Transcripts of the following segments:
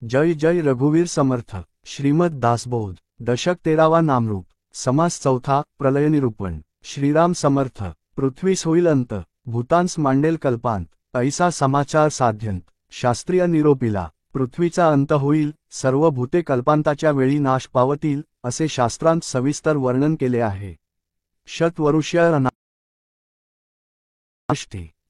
जय जय रघुवीर समर्थ। श्रीमद दासबोध दशक 13वा नामरूप समास चौथा प्रलयनिरूपण। श्रीराम समर्थ। पृथ्वीस होईल अंत, भूतांस मांडेल कल्पांत, ऐसा समाचार साध्यंत शास्त्रीय निरोपिला। पृथ्वीचा अंत होईल, सर्व भूते कल्पांताच्या वेळी नाश पावतील, असे शास्त्रांत सविस्तर वर्णन केले आहे। शतवरुष्य अनावृष्टी,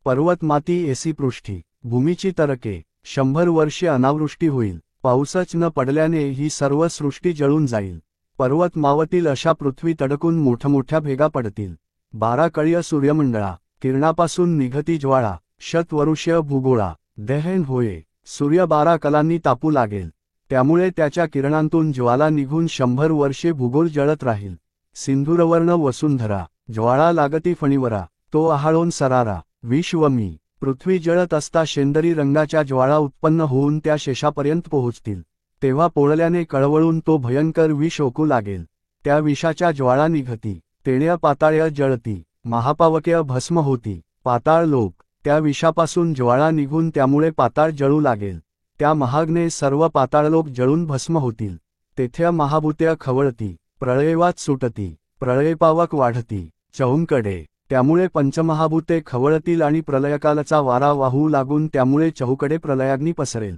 पर्वत माती एसी पृष्ठी, भूमीची तरके, 100 वर्षे अनावृष्टी होईल। पाऊसच न पडल्याने ही सर्व सृष्टी जळून जाईल। पर्वत मावतील, अशा पृथ्वी तडकून मोठमोठ्या भेगा पडतील। 12 कळीय सूर्यमंडळा, किरणापासून निघती ज्वाळा, शतवरुष्य भूगोळा, दहन होये। सूर्य 12 कलांनी तापू लागेल, त्यामुळे त्याच्या किरणांतून ज्वाला निघून 100 वर्षे भूगोल जळत राहील। सिंधुरवर्ण वसुंधरा, ज्वाळा लागती फणीवरा, तो आहाळून सरारा। विश्वमी, पृथ्वी जळत असता शेंदरी रंगाच्या ज्वाळा उत्पन्न होऊन त्या शेषापर्यंत पोहोचतील, तेव्हा पोळल्याने कळवळून तो भयंकर विष ओकू लागेल। त्या विषाच्या ज्वाळा निघती, तेण्या पाताळ्य जळती, महापावके भस्म होती। पाताळ लोक, त्या विषापासून ज्वाळा निघून त्यामुळे पाताळ जळू लागेल, त्या महाग्ने सर्व पाताळलोक जळून भस्म होतील। तेथे महाभूत्य खवळती, प्रळयवात सुटती, प्रळयपावक वाढती चहूकडे, त्यामुळे पंचमहाभूते खवळतील आणि प्रलयकालाचा वारा वाहू लागून त्यामुळे चहूकडे प्रलयाग्नी पसरेल।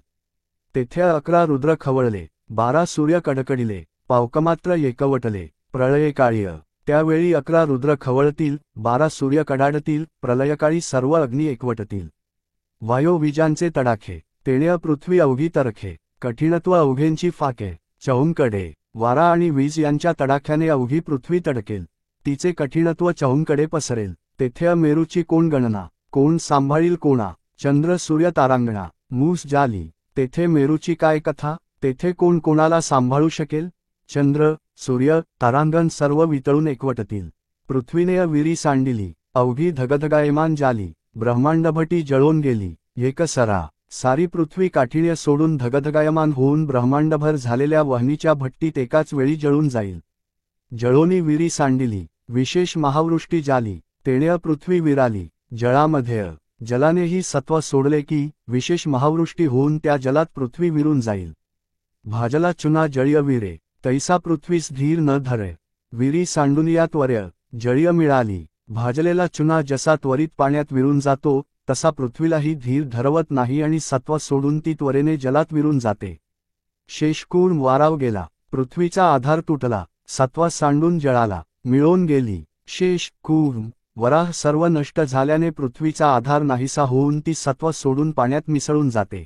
तेथे 11 रुद्र खवळले, 12 सूर्य कडकडीले, पावकमात्र एकवटले, प्रळयकाळ्य। त्यावेळी 11 रुद्र खवळतील, 12 सूर्य कडाडतील, प्रलयकाळी सर्व अग्नी एकवटतील। वायो विजांचे तडाखे, तेण्या पृथ्वी अवघी तरखे, कठीणत्व अवघेंची फाके, चहूंकडे। वारा आणि वीज यांच्या तडाख्याने अवघी पृथ्वी तडकेल, तिचे कठीणत्व चहूंकडे पसरेल। तेथे मेरूची कोण गणना, कोण सांभाळील कोणा, चंद्र सूर्य तारांगणा, मूस जाली, तेथे मेरूची काय कथा, तेथे कोण कोणाला सांभाळू शकेल। चंद्र सूर्य तारांगण सर्व वितळून एकवटतील, पृथ्वीने विरी सांडिली, अवघी धगधगायमान जाली, ब्रह्मांडभटी जळून गेली, एकसरा। सारी पृथ्वी काठिण्य सोडून धगधगायमान होऊन ब्रह्मांडभर झालेल्या वहनीच्या भट्टीत एकाच वेळी जळून जाईल। जळोनी विरी सांडिली, विशेष महावृष्टी जाली, तेण्या पृथ्वी विराली। जळामध्ये जलानेही सत्व सोडले की विशेष महावृष्टी होऊन त्या जलात पृथ्वी विरून जाईल। भाजला चुना जळीय विरे, तैसा पृथ्वीस धीर न धरे, विरी सांडुनिया त्वर्य, जळीय मिळाली। भाजलेला चुना जसा त्वरित पाण्यात विरून जातो, तसा पृथ्वीलाही धीर धरवत नाही आणि सत्व सोडून ती त्वरेने जलात विरून जाते। शेषकूर्ण वाराव गेला, पृथ्वीचा आधार तुटला, सत्वा सांडून जळाला, मिळून गेली। शेष कूर्म वराह सर्व नष्ट झाल्याने पृथ्वीचा आधार नाहीसा होऊन ती सत्व सोडून पाण्यात मिसळून जाते।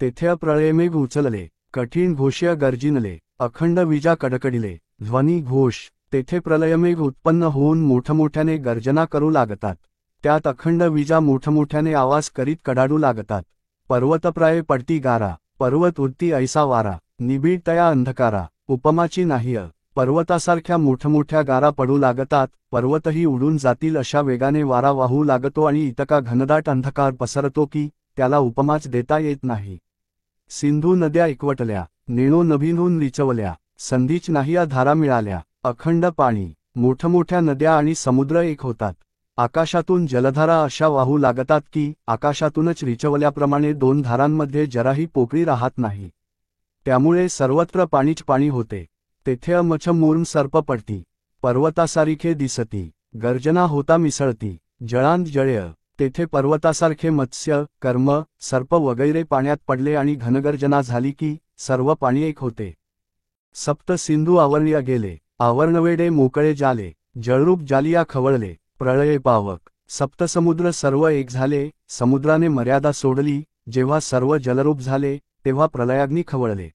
तेथे प्रळयमेघ उचलले, कठीण घोष्य गर्जिनले, अखंड विजा कडकडीले, ध्वनी घोष। तेथे प्रलयमेघ उत्पन्न होऊन मोठमोठ्याने गर्जना करू लागतात, त्यात अखंड विजा मोठमोठ्याने आवाज करीत कडाडू लागतात। पर्वतप्राय पडती गारा, पर्वत उडती ऐसा वारा, निबिड तया अंधकारा, उपमाची नाहीय। पर्वतासारख्या मोठमोठ्या गारा पडू लागतात, पर्वतही उडून जातील अशा वेगाने वारा वाहू लागतो आणि इतका घनदाट अंधकार पसरतो की त्याला उपमाच देता येत नाही। सिंधू नद्या एकवटल्या, नेणो नभींहून लिचवल्या, संधीच नाहीया धारा मिळाल्या। अखंड पाणी, मोठमोठ्या नद्या आणि समुद्र एक होतात। आकाशातून जलधारा अशा वाहू लागतात की आकाशातूनच रिचवल्याप्रमाणे 2 धारांमध्ये जराही पोकळी राहत नाही, त्यामुळे सर्वत्र पाणीच पाणी होते। तेथे अमछमूर्म सर्प पडती, पर्वतासारिखे दिसती, गर्जना होता मिसळती, जळांत जळय। तेथे पर्वतासारखे मत्स्य कर्म सर्प वगैरे पाण्यात पडले आणि घनगर्जना झाली की सर्व पाणी एक होते। सप्त सिंधू आवरणीय गेले, आवरणवेडे मोकळे जाले, जळरूप जालिया खवळले, प्रळय पावक। सप्तसमुद्र सर्व एक झाले, समुद्राने मर्यादा सोडली, जेव्हा सर्व जलरूप झाले तेव्हा प्रलयाग्नी खवळले।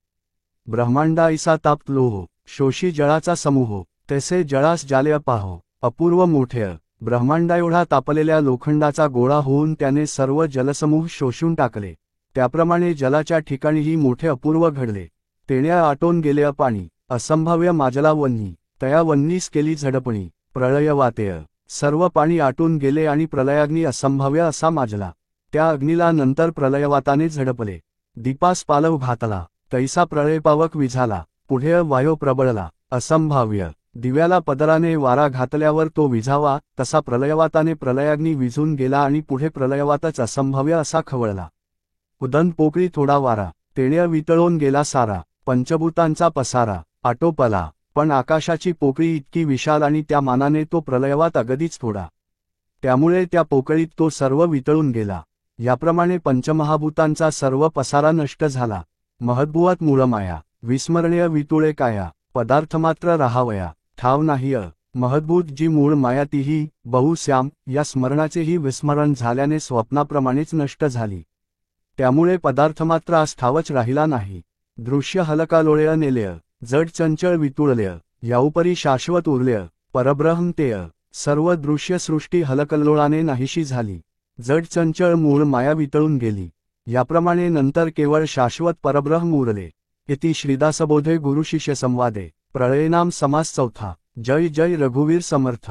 ब्रह्मांडा ऐसा ताप लोह, शोषी जळाचा समूह, तैसे जळास जाले पाहो, अपूर्व मोठे। ब्रह्मांडा एवढा तापलेल्या लोखंडाचा गोळा होऊन त्याने सर्व जलसमूह शोषून टाकले, त्याप्रमाणे जलाच्या ठिकाणीही मोठे अपूर्व घडले। तेण्या आटोन गेले पाणी, असंभाव्य माजला वन्नी, तया वन्नीस केली झडपणी, प्रळय वातेय। सर्व पाणी आटून गेले आणि प्रलयाग्नी असंभाव्य असा माजला, त्या अग्नीला नंतर प्रलयवाताने झडपले। दीपास पालव घातला, तैसा प्रळयपावक विझाला, पुढे वायो प्रबळला, असंभाव्य। दिव्याला पदराने वारा घातल्यावर तो विझावा, तसा प्रलयवाताने प्रलयाग्नी विझून गेला आणि पुढे प्रलयवातच असंभाव्य असा खवळला। उदन पोकळी थोडा वारा, तेणे वितळून गेला सारा, पंचभूतांचा पसारा आटोपला, पण आकाशाची पोकळी इतकी विशाल आणि त्या मानाने तो प्रलयवात अगदीच थोडा. त्यामुळे त्या पोकळीत तो सर्व वितळून गेला. याप्रमाणे पंचमहाभूतांचा सर्व पसारा नष्ट झाला. महद्भुवात मूळमाया, विस्मरणीय वितुळे काया, पदार्थ मात्र राहावया, ठाव नाही. महद्भूत जी मूळ माया तीही बहुश्याम या स्मरणाचेही विस्मरण झाल्याने स्वप्नाप्रमाणेच नष्ट झाली. त्यामुळे पदार्थ मात्र आस्थावच राहिला नाही. दृश्य हलकालोळय नेलेय, जड चंचळ वितुळलेय, याउपरी शाश्वत उरलेय, परब्रह्म तेय. सर्व दृश्य सृष्टी हलकल्लोळाने नाहीशी झाली. जड चंचळ मूळ माया वितळून गेली. याप्रमाणे नंतर केवळ शाश्वत परब्रह्म उरले. इति श्रीदासबोधे गुरुशिष्य संवादे. प्रळयनाम समास चौथा. जय जय रघुवीर समर्थ.